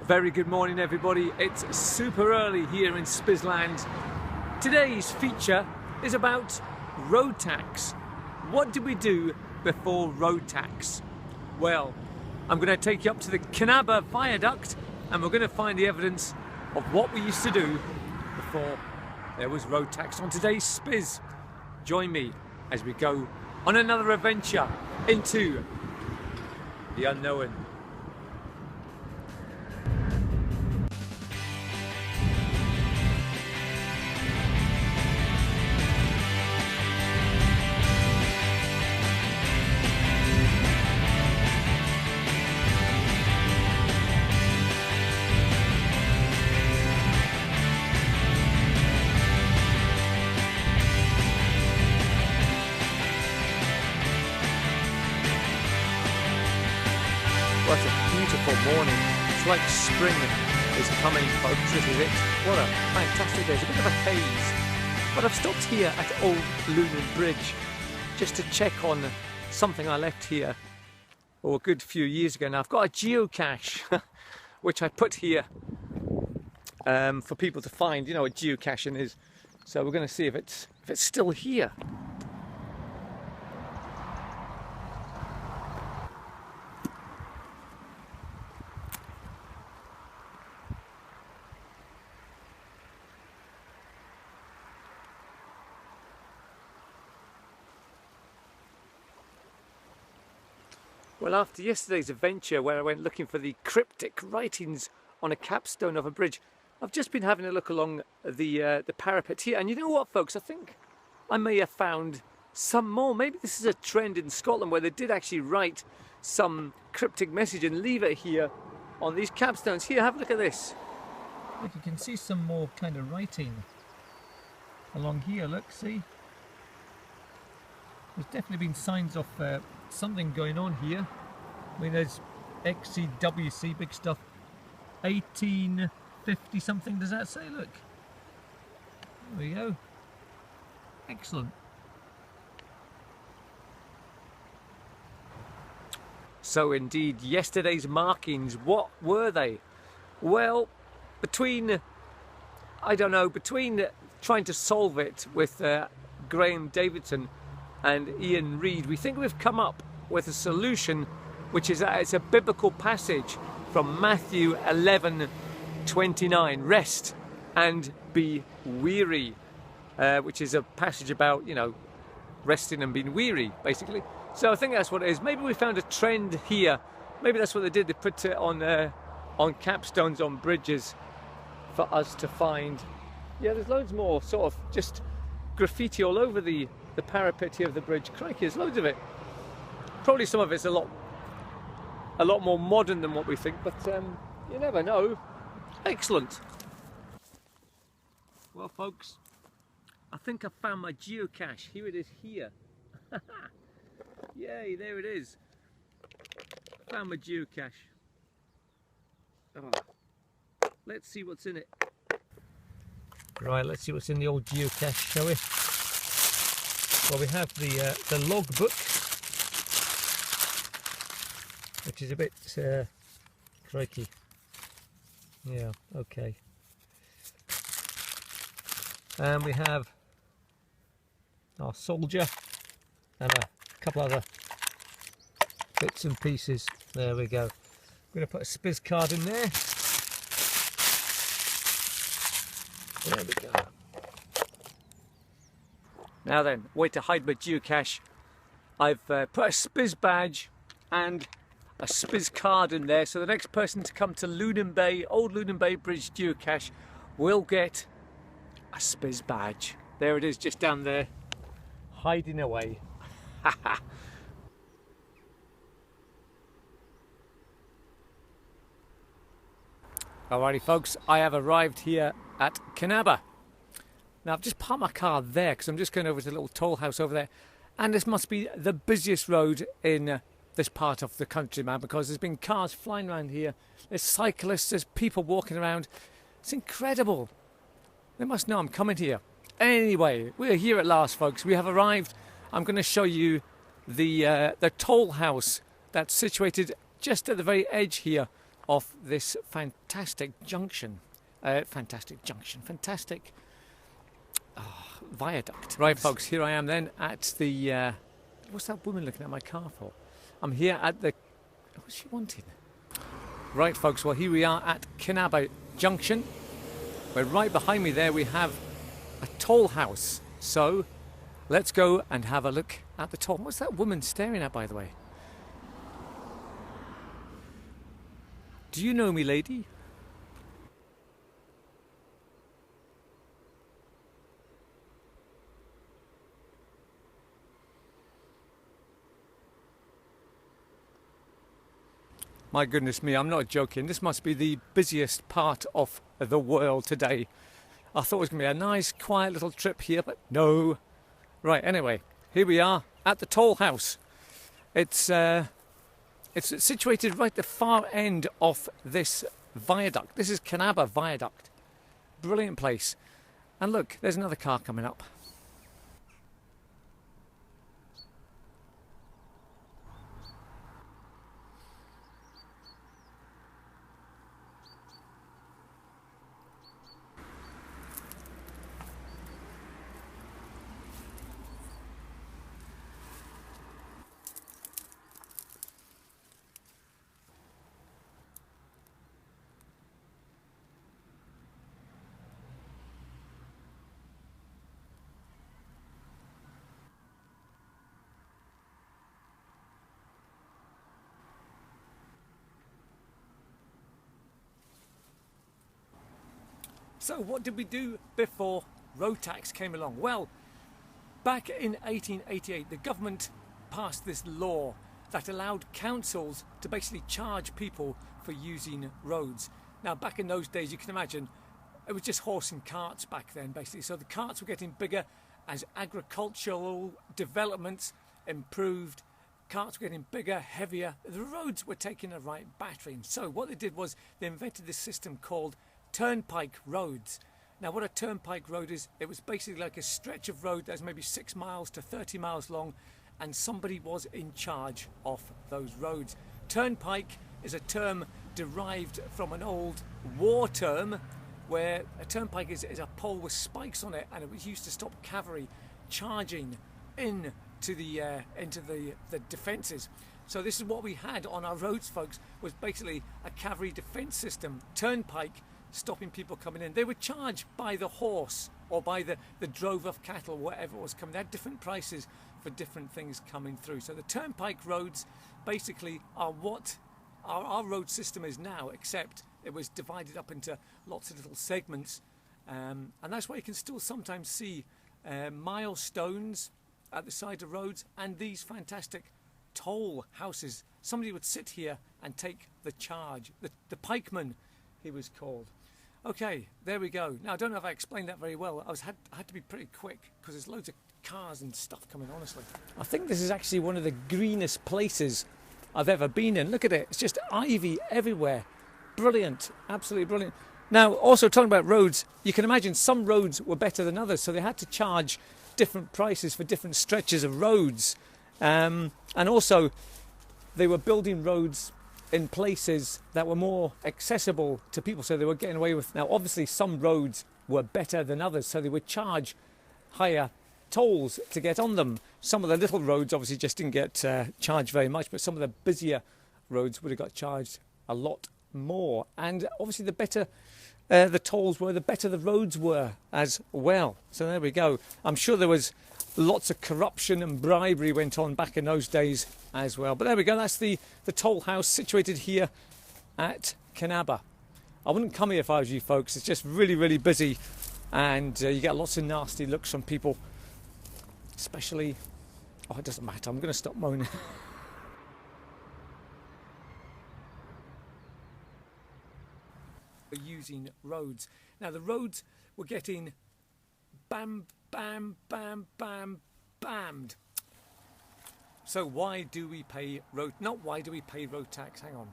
Very good morning everybody, it's super early here in Spizland. Today's feature is about road tax. What did we do before road tax? Well, I'm going to take you up to the Kinabber Viaduct and we're going to find the evidence of what we used to do before there was road tax on today's Spiz. Join me as we go on another adventure into the unknown. What a beautiful morning. It's like spring is coming, folks. This is it. What a fantastic day. It's a bit of a haze. But I've stopped here at Old Lunan Bridge just to check on something I left here a good few years ago now. I've got a geocache which I put here for people to find. You know what geocaching is. So we're going to see if it's still here. Well, after yesterday's adventure where I went looking for the cryptic writings on a capstone of a bridge, I've just been having a look along the parapet here, and you know what folks, I think I may have found some more. Maybe this is a trend in Scotland where they did actually write some cryptic message and leave it here on these capstones. Here, have a look at this. Look, you can see some more kind of writing along here, look, see? There's definitely been signs of something going on here. I mean, there's XCWC, big stuff, 1850 something, does that say? Look, there we go. Excellent. So indeed, yesterday's markings, what were they? Well, between trying to solve it with Graham Davidson and Ian Reid, we think we've come up with a solution, which is it's a biblical passage from Matthew 11:29, rest and be weary, which is a passage about, you know, resting and being weary, basically. So I think that's what it is. Maybe we found a trend here. Maybe that's what they did. They put it on capstones on bridges for us to find. Yeah, there's loads more sort of just graffiti all over the parapet here of the bridge. Crikey, there's loads of it. Probably some of it's a lot more modern than what we think, but you never know. Excellent. Well folks, I think I found my geocache. Here it is here. Yay, there it is. Found my geocache. Oh. Let's see what's in it. Right, let's see what's in the old geocache, shall we? Well, we have the logbook, which is a bit crikey. Yeah, okay. And we have our soldier and a couple other bits and pieces. There we go. I'm going to put a Spiz card in there. There we go. Now then, way to hide my geocache. I've put a Spiz badge and a Spiz card in there, so the next person to come to Lunan Bay, Old Lunan Bay Bridge geocache, will get a Spiz badge. There it is, just down there, hiding away. Alrighty folks, I have arrived here at Kinabber. Now I've just parked my car there because I'm just going over to the little toll house over there, and this must be the busiest road in this part of the country, man, because there's been cars flying around here, there's cyclists, there's people walking around. It's incredible. They must know I'm coming here. Anyway, we're here at last folks, we have arrived. I'm going to show you the toll house that's situated just at the very edge here of this fantastic viaduct. Right, folks, here I am then at the... what's that woman looking at my car for? I'm here at the... What's she wanting? Right, folks, well, here we are at Kinabber Junction, where right behind me there we have a toll house. So let's go and have a look at the toll. What's that woman staring at, by the way? Do you know me, lady? My goodness me, I'm not joking. This must be the busiest part of the world today. I thought it was going to be a nice, quiet little trip here, but no. Right, anyway, here we are at the toll house. It's situated right at the far end of this viaduct. This is Kinabber Viaduct. Brilliant place. And look, there's another car coming up. So what did we do before road tax came along? Well, back in 1888, the government passed this law that allowed councils to basically charge people for using roads. Now, back in those days, you can imagine, it was just horse and carts back then, basically. So the carts were getting bigger as agricultural developments improved. Carts were getting bigger, heavier. The roads were taking a right battering. So what they did was they invented this system called turnpike roads. Now, what a turnpike road is, it was basically like a stretch of road that's maybe 6 miles to 30 miles long, and somebody was in charge of those roads. Turnpike is a term derived from an old war term, where a turnpike is a pole with spikes on it, and it was used to stop cavalry charging into the defences. So this is what we had on our roads, folks, was basically a cavalry defence system. Turnpike, stopping people coming in. They were charged by the horse or by the drove of cattle, whatever was coming. They had different prices for different things coming through. So the turnpike roads basically are what our road system is now, except it was divided up into lots of little segments. And that's why you can still sometimes see milestones at the side of roads and these fantastic toll houses. Somebody would sit here and take the charge. The pikeman, he was called. Okay, there we go. Now, I don't know if I explained that very well. I had to be pretty quick because there's loads of cars and stuff coming, honestly. I think this is actually one of the greenest places I've ever been in. Look at it. It's just ivy everywhere. Brilliant. Absolutely brilliant. Now, also talking about roads, you can imagine some roads were better than others, so they had to charge different prices for different stretches of roads. And also, they were building roads in places that were more accessible to people, so they were getting away with. Now, obviously, some roads were better than others, so they would charge higher tolls to get on them. Some of the little roads obviously just didn't get charged very much, but some of the busier roads would have got charged a lot more. And obviously, the better the tolls were, the better the roads were as well. So there we go. I'm sure there was lots of corruption and bribery went on back in those days as well. But there we go. That's the toll house situated here at Kinabber. I wouldn't come here if I was you folks. It's just really, really busy, and you get lots of nasty looks from people, especially... Oh, it doesn't matter. I'm going to stop moaning. Using roads. Now, the roads were getting bam, bam, bam, bam, bammed. So why do we pay road... Not why do we pay road tax? Hang on.